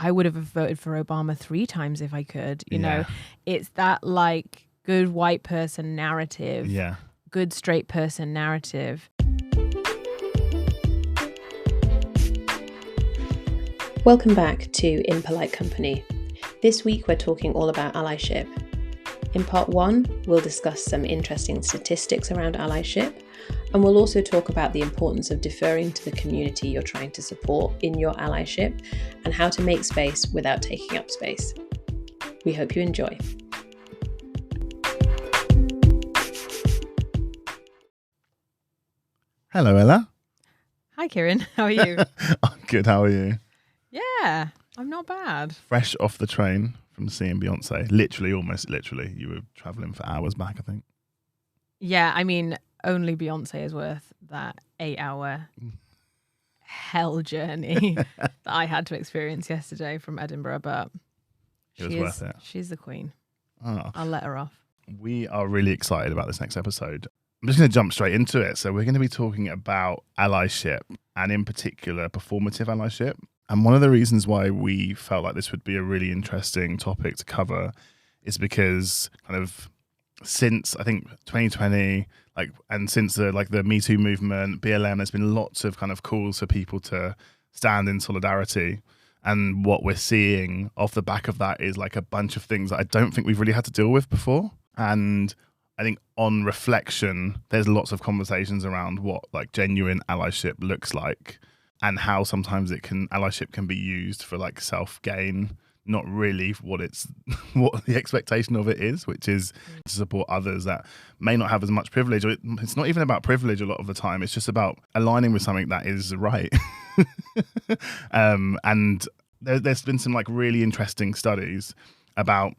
I would have voted for Obama 3 times if I could. You know, Yeah. it's that like good white person narrative, Yeah. good straight person narrative. Welcome back to In Polite Company. This week we're talking all about allyship. In part 1, we'll discuss some interesting statistics around allyship, and we'll also talk about the importance of deferring to the community you're trying to support in your allyship and how to make space without taking up space. We hope you enjoy. Hello, Ella. Hi, Kieran. How are you? I'm good. How are you? Yeah, I'm not bad. Fresh off the train from seeing Beyonce. Literally, almost literally. You were travelling for hours back, I think. Yeah, I mean, only Beyonce is worth that 8-hour hell journey that I had to experience yesterday from Edinburgh, but It was worth it. She's the queen. Oh. I'll let her off. We are really excited about this next episode. I'm just going to jump straight into it. So we're going to be talking about allyship, and in particular, performative allyship. And one of the reasons why we felt like this would be a really interesting topic to cover is because kind of since I think 2020, and since the Me Too movement, BLM, there's been lots of kind of calls for people to stand in solidarity. And what we're seeing off the back of that is like a bunch of things that I don't think we've really had to deal with before. And I think on reflection, there's lots of conversations around what like genuine allyship looks like and how sometimes allyship can be used for like self-gain, not really what the expectation of it is, which is to support others that may not have as much privilege. Or it's not even about privilege a lot of the time. It's just about aligning with something that is right. And there's been some like really interesting studies about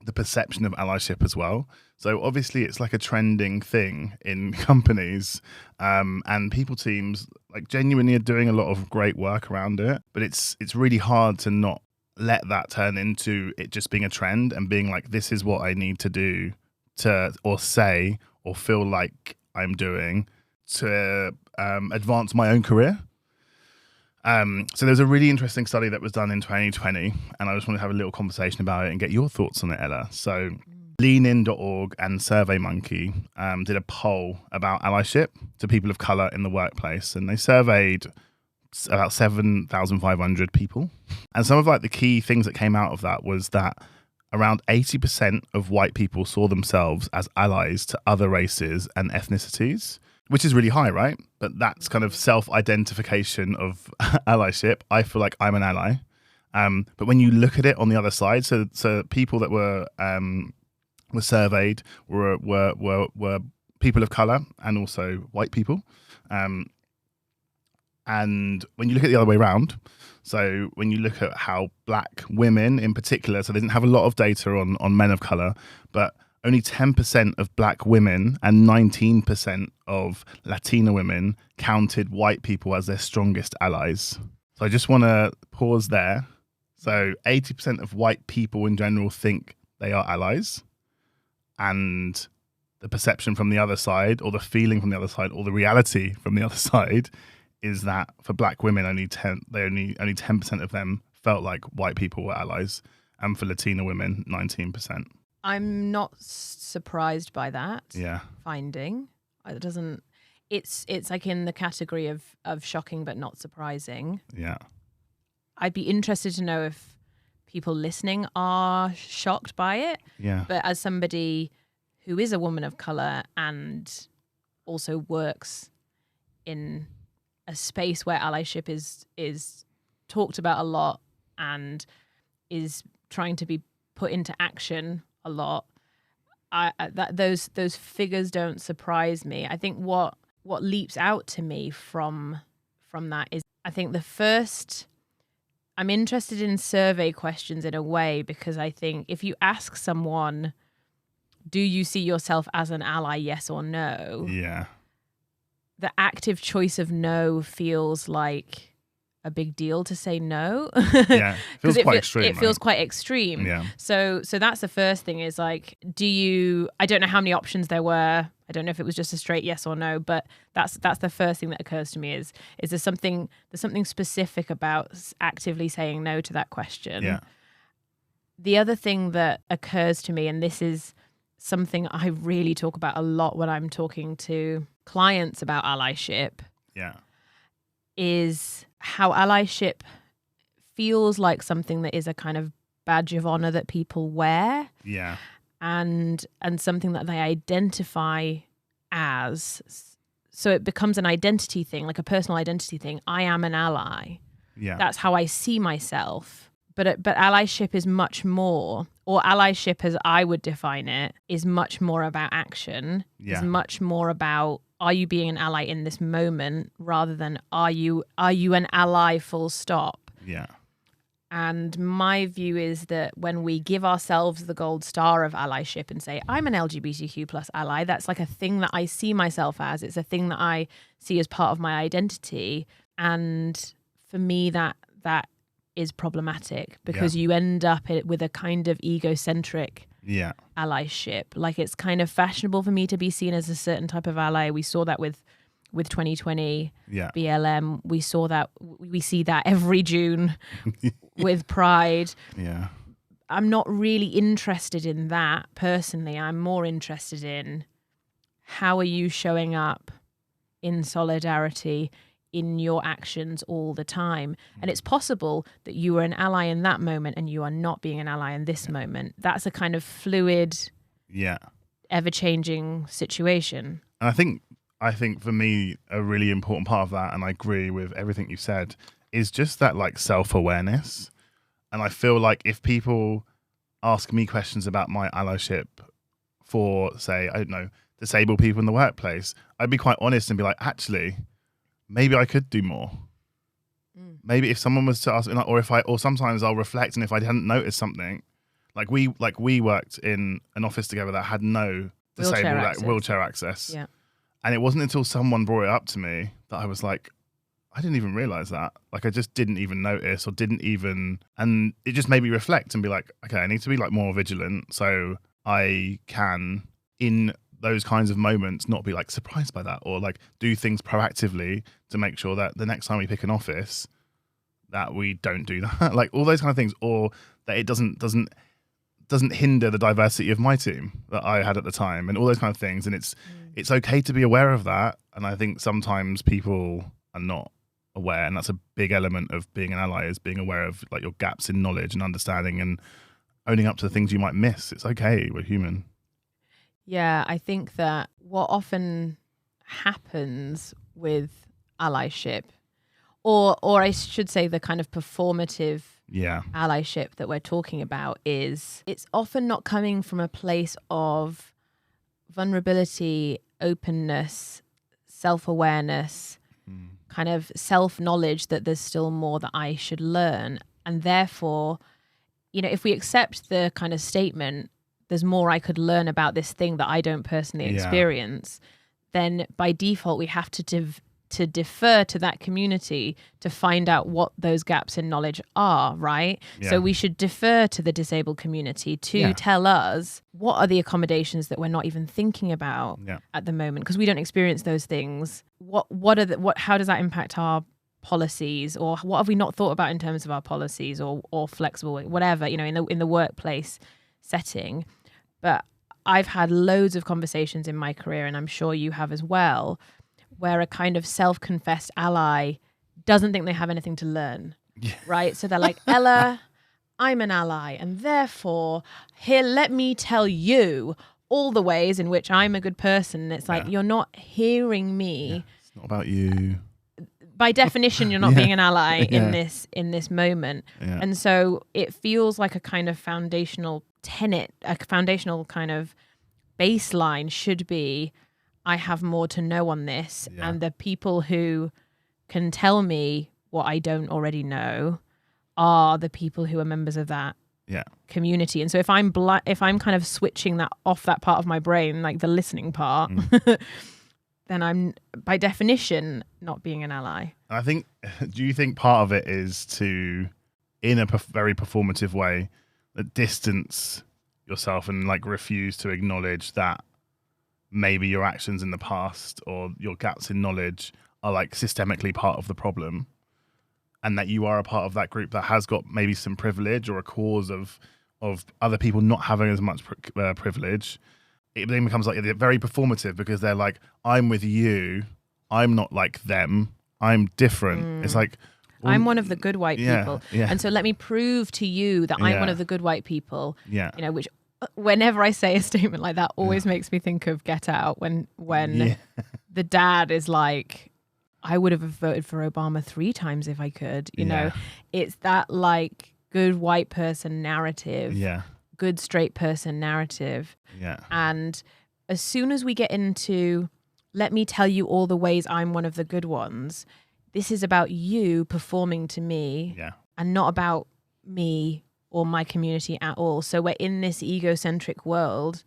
the perception of allyship as well. So obviously it's like a trending thing in companies, and people teams like genuinely are doing a lot of great work around it, but it's really hard to not let that turn into it just being a trend and being like, this is what I need to do to, or say, or feel like I'm doing to advance my own career. So there's a really interesting study that was done in 2020, and I just want to have a little conversation about it and get your thoughts on it, Ella. So leanin.org and SurveyMonkey did a poll about allyship to people of colour in the workplace, and they surveyed about 7,500 people. And some of like the key things that came out of that was that around 80% of white people saw themselves as allies to other races and ethnicities, which is really high, right? But that's kind of self-identification of allyship. I feel like I'm an ally. But when you look at it on the other side, so people that were surveyed were people of colour and also white people. And when you look at the other way around, so when you look at how black women in particular, so they didn't have a lot of data on men of colour, but only 10% of black women and 19% of Latina women counted white people as their strongest allies. So I just want to pause there. So 80% of white people in general think they are allies, and the perception from the other side, or the feeling from the other side, or the reality from the other side is that for black women, only 10% of them felt like white people were allies, and for Latina women, 19%. I'm not surprised by that finding. It doesn't. It's like in the category of shocking but not surprising. Yeah. I'd be interested to know if people listening are shocked by it. Yeah. But as somebody who is a woman of color and also works in a space where allyship is talked about a lot and is trying to be put into action a lot, those figures don't surprise me. I think what leaps out to me from that is, I think I'm interested in survey questions in a way, because I think if you ask someone, do you see yourself as an ally, yes or no? Yeah. The active choice of no feels like a big deal to say no. Yeah, feels quite extreme. It feels quite extreme. Yeah. So that's the first thing is like, I don't know how many options there were. I don't know if it was just a straight yes or no, but that's the first thing that occurs to me is there's something specific about actively saying no to that question. Yeah. The other thing that occurs to me, and this is something I really talk about a lot when I'm talking to clients about allyship, Yeah. is how allyship feels like something that is a kind of badge of honor that people wear. Yeah. And something that they identify as. So it becomes an identity thing, like a personal identity thing. I am an ally. Yeah. That's how I see myself. But allyship is much more, or allyship as I would define it, is much more about action. Yeah. Is much more about, are you being an ally in this moment rather than are you an ally full stop? Yeah. And my view is that when we give ourselves the gold star of allyship and say, I'm an LGBTQ plus ally, that's like a thing that I see myself as. It's a thing that I see as part of my identity. And for me, that is problematic because you end up with a kind of egocentric allyship. Like it's kind of fashionable for me to be seen as a certain type of ally. We saw that with 2020 BLM. We see that every June with Pride. Yeah. I'm not really interested in that personally. I'm more interested in how are you showing up in solidarity in your actions all the time. And it's possible that you were an ally in that moment and you are not being an ally in this moment. That's a kind of fluid, ever-changing situation. And I think for me, a really important part of that, and I agree with everything you said, is just that like self-awareness. And I feel like if people ask me questions about my allyship for, say, I don't know, disabled people in the workplace, I'd be quite honest and be like, actually, maybe I could do more. Maybe if someone was to ask, or sometimes I'll reflect, and if I hadn't noticed something, like we worked in an office together that had no wheelchair access. Yeah. And it wasn't until someone brought it up to me that I was like, I didn't even realize that. Like I just didn't even notice and it just made me reflect and be like, okay, I need to be like more vigilant so I can, in those kinds of moments, not be like surprised by that, or like do things proactively to make sure that the next time we pick an office that we don't do that. Like all those kind of things, or that it doesn't hinder the diversity of my team that I had at the time, and all those kind of things. And it's okay to be aware of that. And I think sometimes people are not aware, and that's a big element of being an ally, is being aware of like your gaps in knowledge and understanding and owning up to the things you might miss. It's okay, we're human. Yeah, I think that what often happens with allyship, or I should say the kind of performative allyship that we're talking about, is it's often not coming from a place of vulnerability, openness, self-awareness, kind of self-knowledge that there's still more that I should learn. And therefore, if we accept the kind of statement, there's more I could learn about this thing that I don't personally experience, then by default we have to defer to that community to find out what those gaps in knowledge are, right? Yeah. So we should defer to the disabled community to tell us what are the accommodations that we're not even thinking about at the moment, because we don't experience those things. How does that impact our policies, or what have we not thought about in terms of our policies, or flexible, whatever, in the workplace setting. But I've had loads of conversations in my career, and I'm sure you have as well, where a kind of self-confessed ally doesn't think they have anything to learn, right? So they're like, Ella, I'm an ally, and therefore, here, let me tell you all the ways in which I'm a good person. And it's like, you're not hearing me. Yeah. It's not about you. By definition, you're not being an ally in this moment. Yeah. And so it feels like a kind of foundational tenet, a foundational kind of baseline should be, I have more to know on this. Yeah. And the people who can tell me what I don't already know are the people who are members of that community. And so if I'm kind of switching that off, that part of my brain, like the listening part, then I'm by definition not being an ally. And I think, do you think part of it is to, in a very performative way, distance yourself and like refuse to acknowledge that maybe your actions in the past or your gaps in knowledge are like systemically part of the problem, and that you are a part of that group that has got maybe some privilege or a cause of other people not having as much privilege? It then becomes like very performative because they're like, I'm with you, I'm not like them, I'm different. It's like, well, I'm one of the good white people. Yeah. And so let me prove to you that I'm one of the good white people. Yeah. You know, which whenever I say a statement like that always makes me think of Get Out when the dad is like, I would have voted for Obama 3 times if I could. You know, it's that like good white person narrative. Yeah. Good straight person narrative. Yeah. And as soon as we get into, let me tell you all the ways I'm one of the good ones, this is about you performing to me and not about me or my community at all. So we're in this egocentric world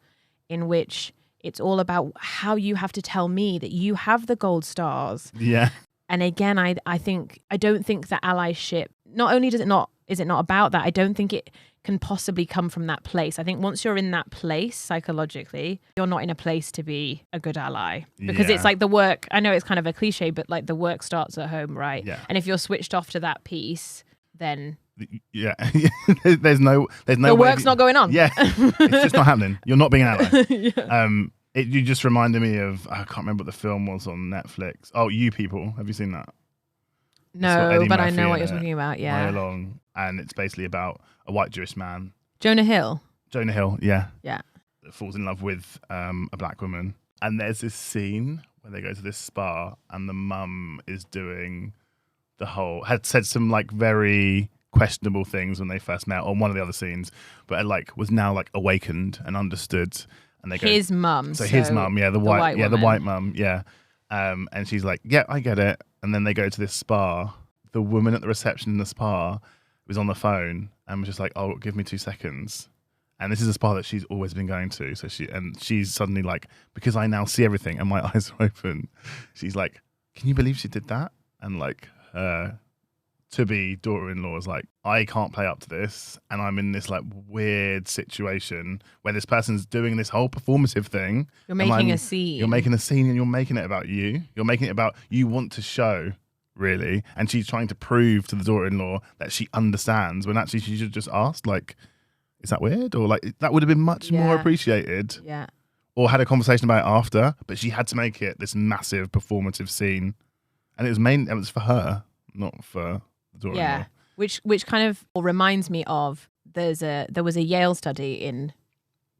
in which it's all about how you have to tell me that you have the gold stars. Yeah. And again, I don't think that allyship, not only is it not about that, I don't think it can possibly come from that place. I think once you're in that place psychologically, you're not in a place to be a good ally, because it's like the work, I know it's kind of a cliche, but like the work starts at home, right? Yeah. And if you're switched off to that piece, then there's no the work's not going on. Yeah. It's just not happening. You're not being an ally. You just reminded me of, I can't remember what the film was on Netflix. Oh, You People. Have you seen that? No, but I know what you're talking about. Yeah. Way Along, and it's basically about a white Jewish man. Jonah Hill. Yeah. Yeah. That falls in love with a black woman. And there's this scene where they go to this spa and the mum is doing had said some like very questionable things when they first met on one of the other scenes, but like was now like awakened and understood. And they go, his mum. So his mum, the white mum, and she's like, yeah, I get it. And then they go to this spa. The woman at the reception in the spa was on the phone and was just like, oh, give me 2 seconds. And this is a spa that she's always been going to. So she's suddenly like, because I now see everything and my eyes are open, she's like, can you believe she did that? And like her to-be daughter-in-law is like, I can't play up to this, and I'm in this like weird situation where this person's doing this whole performative thing. You're making a scene. You're making a scene, and you're making it about you. You're making it about you want to show, really, and she's trying to prove to the daughter-in-law that she understands, when actually she should have just asked, like, is that weird? Or like, that would have been much more appreciated. Yeah. Or had a conversation about it after, but she had to make it this massive performative scene, and it was for her, not for the daughter-in-law. Yeah, which kind of reminds me of there was a Yale study in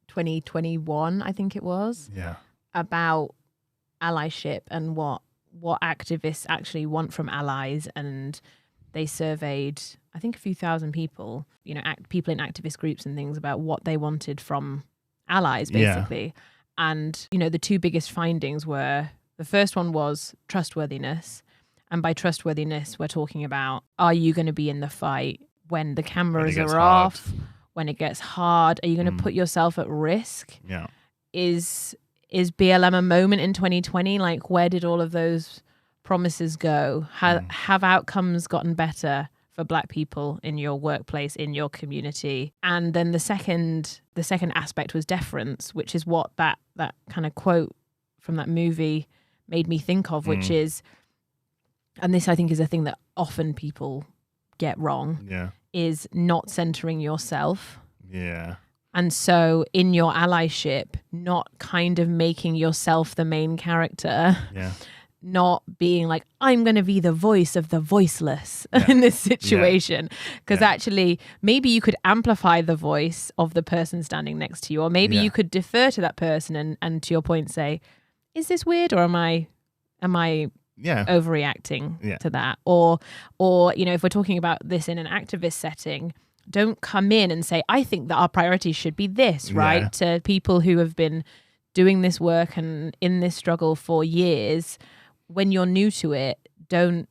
2021, I think it was, about allyship and what activists actually want from allies, and they surveyed, I think, a few thousand people, you know, people in activist groups and things, about what they wanted from allies, basically. Yeah. And, you know, the 2 biggest findings were, the first one was trustworthiness. And by trustworthiness, we're talking about, are you going to be in the fight when the cameras are off, when it gets hard? Are you going to put yourself at risk? Yeah. Is BLM a moment in 2020? Like, where did all of those promises go? Have outcomes gotten better for Black people in your workplace, in your community? And then the second aspect was deference, which is what that kind of quote from that movie made me think of, which is, and this I think is a thing that often people get wrong, is not centering yourself. Yeah. And so in your allyship, not kind of making yourself the main character, not being like, I'm going to be the voice of the voiceless in this situation. Because actually, maybe you could amplify the voice of the person standing next to you, or maybe you could defer to that person and to your point, say, is this weird, or am I overreacting to that? Or, you know, if we're talking about this in an activist setting, don't come in and say, I think that our priorities should be this, right? To people who have been doing this work and in this struggle for years. When you're new to it, don't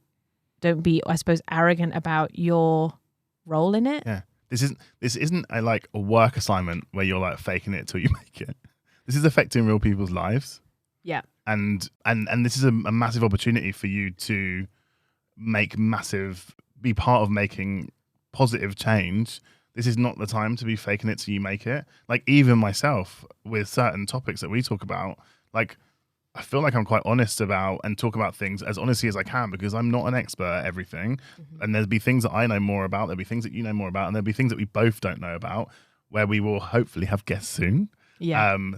be, I suppose, arrogant about your role in it. Yeah. This isn't a work assignment where you're like faking it till you make it. This is affecting real people's lives. Yeah. And this is a massive opportunity for you to be part of making positive change. This is not the time to be faking it till you make it. Like, even myself, with certain topics that we talk about, like, I feel like I'm quite honest about and talk about things as honestly as I can, because I'm not an expert at everything. And there'll be things that I know more about, there'll be things that you know more about, and there'll be things that we both don't know about, where we will hopefully have guests soon. Yeah. And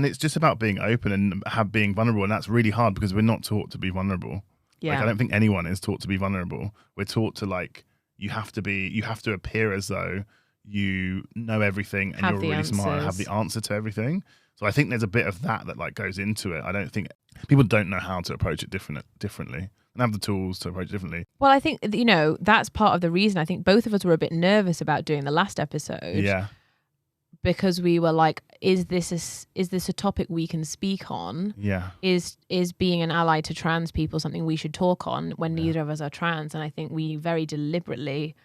it's just about being open and being vulnerable. And that's really hard because we're not taught to be vulnerable. Yeah. Like, I don't think anyone is taught to be vulnerable. We're taught to, like, you have to appear as though you know everything and you're really smart and have the answer to everything. So I think there's a bit of that like goes into it. I don't think people don't know how to approach it differently and have the tools to approach it differently. Well, I think, that's part of the reason. I think both of us were a bit nervous about doing the last episode. Yeah. Because we were like, is this a topic we can speak on? Yeah. Is being an ally to trans people something we should talk on when neither of us are trans? And I think we very deliberately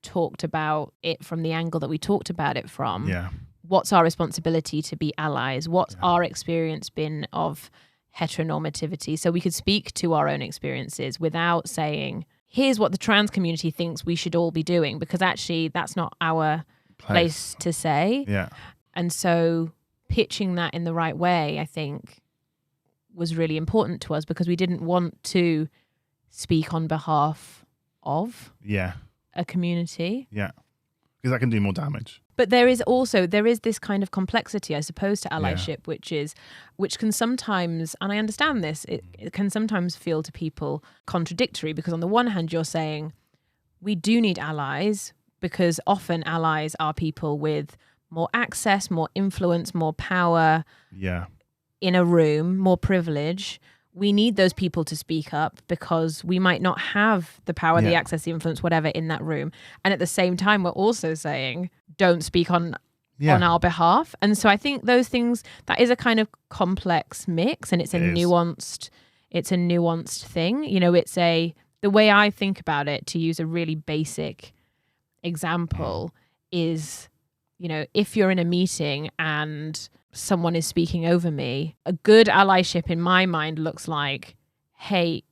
talked about it from the angle that we talked about it from. Yeah. What's our responsibility to be allies? What's our experience been of heteronormativity? So we could speak to our own experiences without saying, here's what the trans community thinks we should all be doing, because actually that's not our place to say. Yeah. And so pitching that in the right way, I think, was really important to us, because we didn't want to speak on behalf of a community. Yeah. Because that can do more damage. But there is this kind of complexity, I suppose, to allyship, which can sometimes, and I understand this, it can sometimes feel to people contradictory, because on the one hand you're saying we do need allies, because often allies are people with more access, more influence, more power in a room, more privilege. We need those people to speak up, because we might not have the power, the access, the influence, whatever, in that room. And at the same time, we're also saying, don't speak on our behalf. And so I think those things, that is a kind of complex mix, and it's a nuanced thing. The way I think about it, to use a really basic example, is, if you're in a meeting and someone is speaking over me, a good allyship in my mind looks like, hey,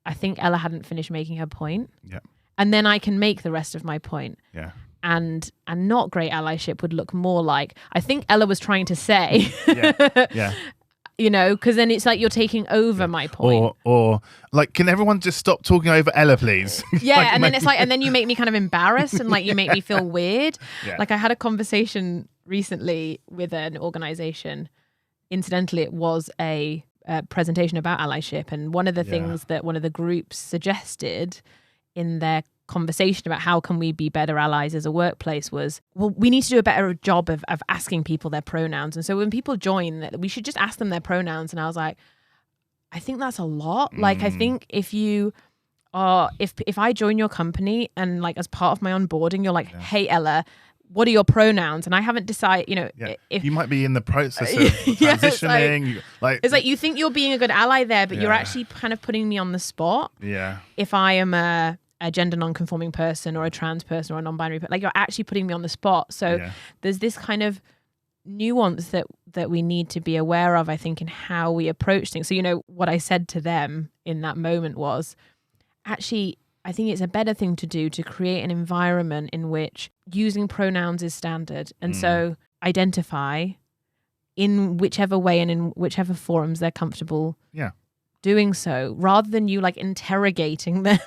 I think Ella hadn't finished making her point. Yeah. And then I can make the rest of my point. Yeah. And not great allyship would look more like, I think Ella was trying to say. Yeah. Because then it's like you're taking over my point. Or like, can everyone just stop talking over Ella, please? Yeah, like, and then it's like, and then you make me kind of embarrassed, and like you make me feel weird. Yeah. Like, I had a conversation recently with an organization. Incidentally, it was a presentation about allyship, and one of the things that one of the groups suggested in their conversation about how can we be better allies as a workplace was, well, we need to do a better job of asking people their pronouns. And so when people join, we should just ask them their pronouns. And I was like, I think that's a lot. Like, I think if you are, if I join your company and like as part of my onboarding, you're like, hey, Ella, what are your pronouns? And I haven't decided, if you might be in the process of transitioning. It's like you think you're being a good ally there, but you're actually kind of putting me on the spot. Yeah. If I am a gender non-conforming person or a trans person or a non-binary person, like, you're actually putting me on the spot. So there's this kind of nuance that we need to be aware of, I think, in how we approach things. So, what I said to them in that moment was, actually, I think it's a better thing to do to create an environment in which using pronouns is standard. And so identify in whichever way and in whichever forums they're comfortable doing so, rather than you like interrogating them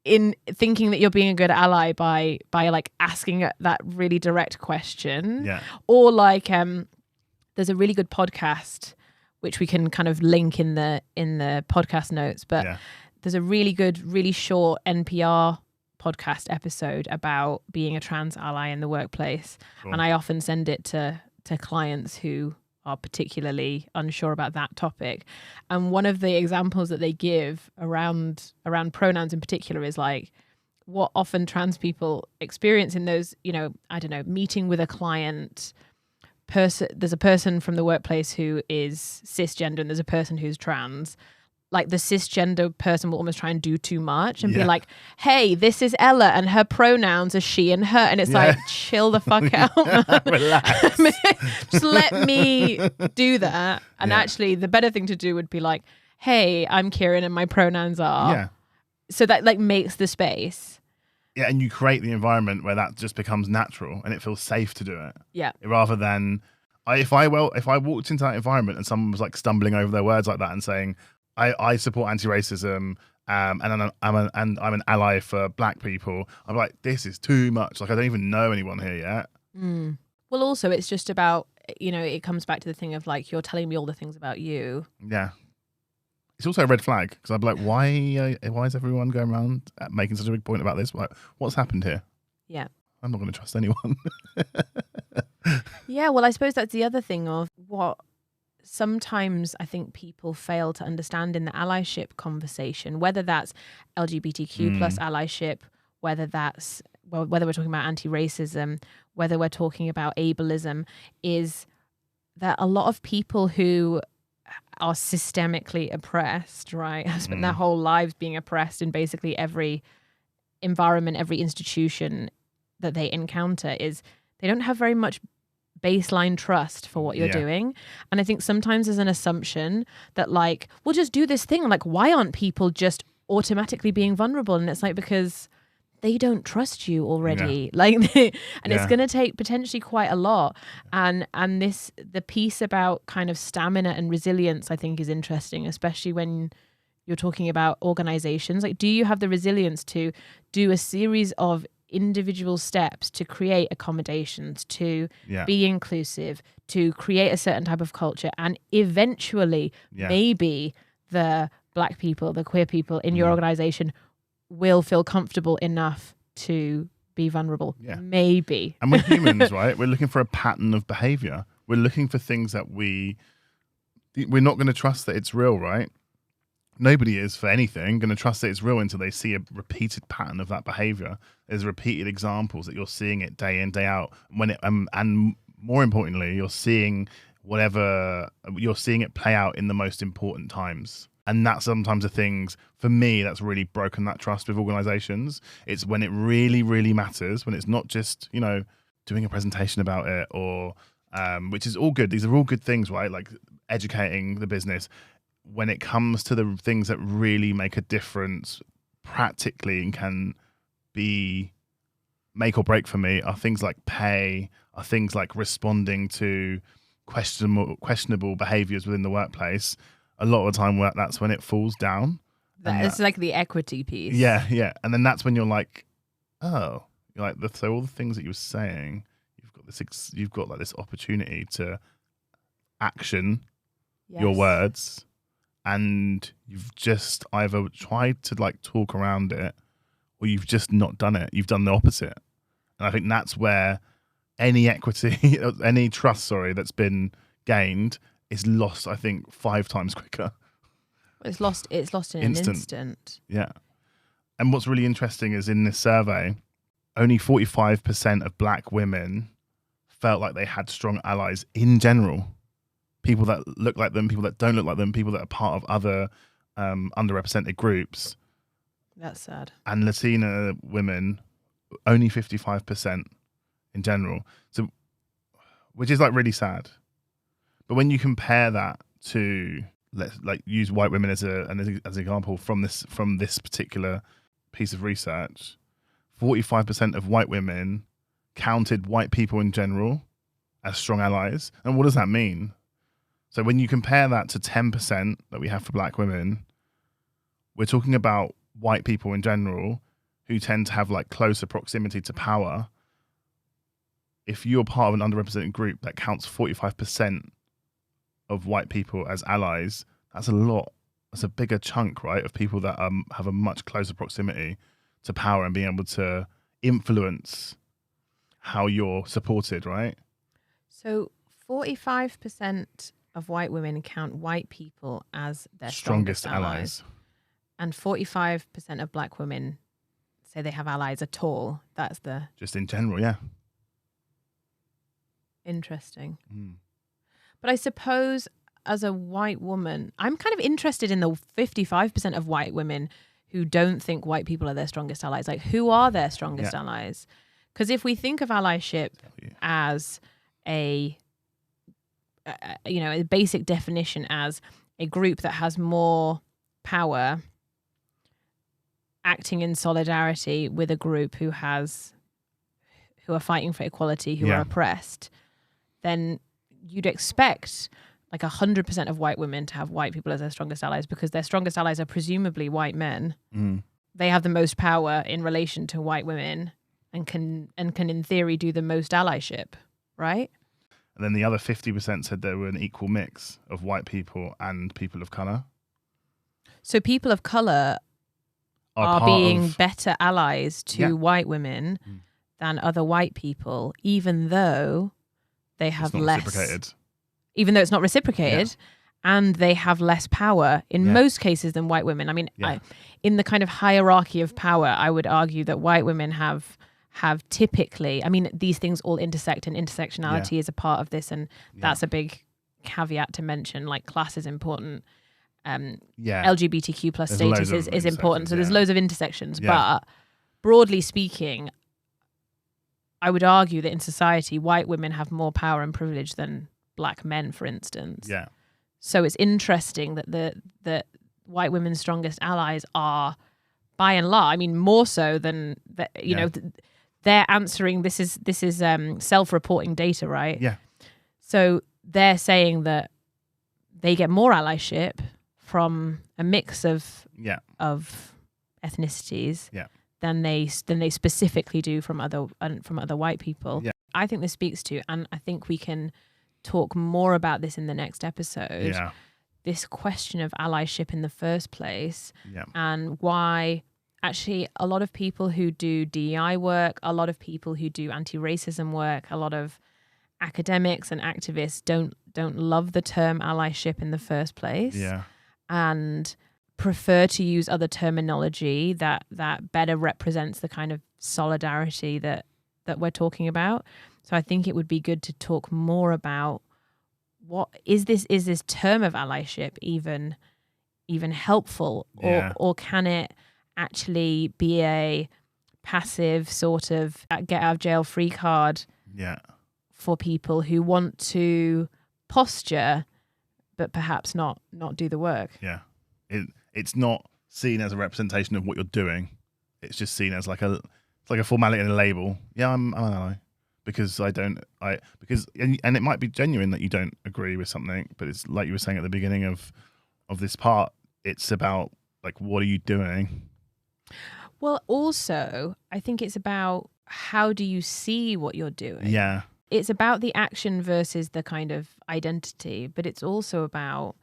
in thinking that you're being a good ally by like asking that really direct question. Or like there's a really good podcast which we can kind of link in the podcast notes, but there's a really good, really short NPR podcast episode about being a trans ally in the workplace. Cool. And I often send it to clients who are particularly unsure about that topic. And one of the examples that they give around pronouns in particular is like what often trans people experience in those, meeting with a client. There's a person from the workplace who is cisgender and there's a person who's trans. like the cisgender person will almost try and do too much and be like, hey, this is Ella and her pronouns are she and her. And it's like, chill the fuck out, man. Relax. Just let me do that. And actually the better thing to do would be like, hey, I'm Kieran and my pronouns are. Yeah. So that like makes the space. Yeah, and you create the environment where that just becomes natural and it feels safe to do it. Yeah. Rather than if I walked into that environment and someone was like stumbling over their words like that and saying, I support anti-racism, and I'm an ally for black people, I'm like, this is too much. Like, I don't even know anyone here yet. Well, also, it's just about, you know, it comes back to the thing of like, you're telling me all the things about you. Yeah. It's also a red flag because I'd be like, why is everyone going around making such a big point about this? Like, what's happened here? Yeah. I'm not going to trust anyone. Yeah, well, I suppose that's the other thing of what sometimes I think people fail to understand in the allyship conversation, whether that's LGBTQ plus allyship, whether we're talking about anti-racism, whether we're talking about ableism, is that a lot of people who are systemically oppressed, right, have spent their whole lives being oppressed in basically every environment, every institution that they encounter, is they don't have very much baseline trust for what you're doing. And I think sometimes there's an assumption that like, we'll just do this thing. Like, why aren't people just automatically being vulnerable? And it's like, because they don't trust you already. Like, and it's going to take potentially quite a lot. And the piece about kind of stamina and resilience, I think, is interesting, especially when you're talking about organizations. Like, do you have the resilience to do a series of individual steps to create accommodations, to be inclusive, to create a certain type of culture, and eventually maybe the black people, the queer people in your organization will feel comfortable enough to be vulnerable. Maybe. And we're humans, right? We're looking for a pattern of behavior. We're looking for things that we're not going to trust that it's real, right? Nobody is, for anything, going to trust that it's real until they see a repeated pattern of that behavior. There's repeated examples that you're seeing it day in, day out. And more importantly, you're seeing it play out in the most important times. And that's sometimes the things, for me, that's really broken that trust with organizations. It's when it really, really matters, when it's not just, you know, doing a presentation about it or, which is all good. These are all good things, right? Like educating the business. When it comes to the things that really make a difference practically and can be make or break for me, are things like pay, are things like responding to questionable behaviors within the workplace. A lot of the time that's when it falls down. It's like the equity piece. Yeah. And then that's when you're like, oh, you're like, so all the things that you were saying, you've got like this opportunity to action your words. And you've just either tried to like talk around it or you've just not done it. You've done the opposite. And I think that's where any equity, any trust, that's been gained is lost, I think, 5 times quicker. It's lost in an instant. Yeah. And what's really interesting is in this survey, only 45% of black women felt like they had strong allies in general. People that look like them, people that don't look like them, people that are part of other underrepresented groups. That's sad. And Latina women, only 55% in general. So, which is like really sad. But when you compare that to, let's like use white women as an example from this particular piece of research, 45% of white women counted white people in general as strong allies. And what does that mean? So when you compare that to 10% that we have for black women, we're talking about white people in general who tend to have like closer proximity to power. If you're part of an underrepresented group that counts 45% of white people as allies, that's a lot. That's a bigger chunk, right, of people that have a much closer proximity to power and being able to influence how you're supported, right? So 45% of white women count white people as their strongest allies. And 45% of black women say they have allies at all. That's just in general, yeah. Interesting. But I suppose as a white woman, I'm kind of interested in the 55% of white women who don't think white people are their strongest allies. Like, who are their strongest allies? Because if we think of allyship as a basic definition as a group that has more power acting in solidarity with a group who are fighting for equality, who are oppressed, then you'd expect like 100% of white women to have white people as their strongest allies, because their strongest allies are presumably white men. They have the most power in relation to white women and can in theory do the most allyship, right? And then the other 50% said there were an equal mix of white people and people of colour. So people of colour are being better allies to white women than other white people, even though they have less. Even though it's not reciprocated, and they have less power in most cases than white women. I mean, in the kind of hierarchy of power, I would argue that white women have typically, I mean, these things all intersect, and intersectionality is a part of this, and that's a big caveat to mention. Like, class is important. LGBTQ plus status is important. So there's loads of intersections. But broadly speaking, I would argue that in society, white women have more power and privilege than black men, for instance. Yeah. So it's interesting that white women's strongest allies are, by and large, I mean, more so than you know, they're answering. This is self-reporting data, right? Yeah. So they're saying that they get more allyship from a mix of ethnicities than they specifically do from other white people. Yeah. I think this speaks to, and I think we can talk more about this in the next episode. Yeah. This question of allyship in the first place, and why actually a lot of people who do DEI work, a lot of people who do anti-racism work, a lot of academics and activists don't love the term allyship in the first place. Yeah. And prefer to use other terminology that better represents the kind of solidarity that we're talking about. So I think it would be good to talk more about what is this term of allyship even helpful, or can it actually be a passive sort of get out of jail free card for people who want to posture but perhaps not do the work. Yeah. It's not seen as a representation of what you're doing. It's just seen as like a formality and a label. Yeah, I'm an ally. Because and it might be genuine that you don't agree with something, but it's like you were saying at the beginning of this part, it's about like, what are you doing? Well, also, I think it's about how do you see what you're doing? Yeah. It's about the action versus the kind of identity, but it's also about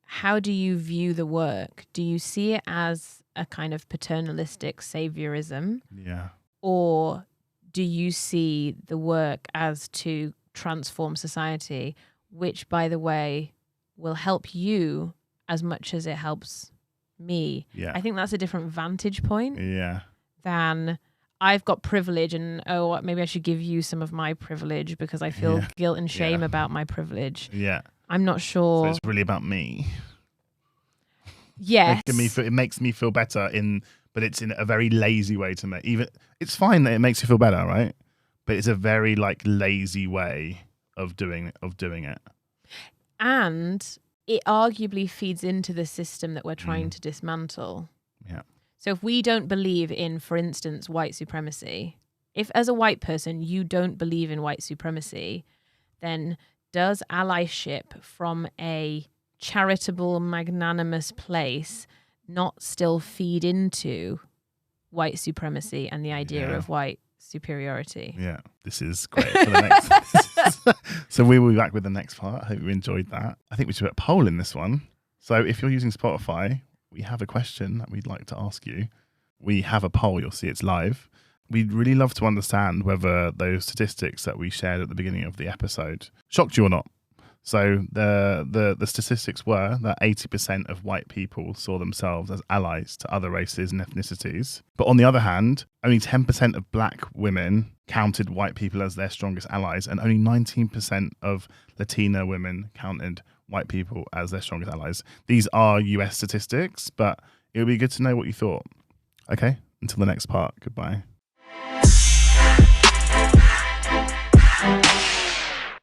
how do you view the work? Do you see it as a kind of paternalistic saviorism? Yeah. Or do you see the work as to transform society, which, by the way, will help you as much as it helps me? Yeah. I think that's a different vantage point than I've got privilege and, maybe I should give you some of my privilege because I feel guilt and shame about my privilege. Yeah. I'm not sure. So it's really about me. Yes. It makes me feel better but it's in a very lazy way to make. Even it's fine that it makes you feel better, right? But it's a very like lazy way of doing it. And it arguably feeds into the system that we're trying to dismantle. Yeah. So if we don't believe in, for instance, white supremacy, if as a white person you don't believe in white supremacy, then does allyship from a charitable, magnanimous place not still feed into white supremacy and the idea of white superiority? Yeah, this is great for the next. So we will be back with the next part. I hope you enjoyed that. I think we should put a poll in this one. So if you're using Spotify, we have a question that we'd like to ask you. We have a poll. You'll see it's live. We'd really love to understand whether those statistics that we shared at the beginning of the episode shocked you or not. So the statistics were that 80% of white people saw themselves as allies to other races and ethnicities. But on the other hand, only 10% of black women counted white people as their strongest allies, and only 19% of Latina women counted white people as their strongest allies. These are US statistics, but it would be good to know what you thought. Okay, until the next part. Goodbye.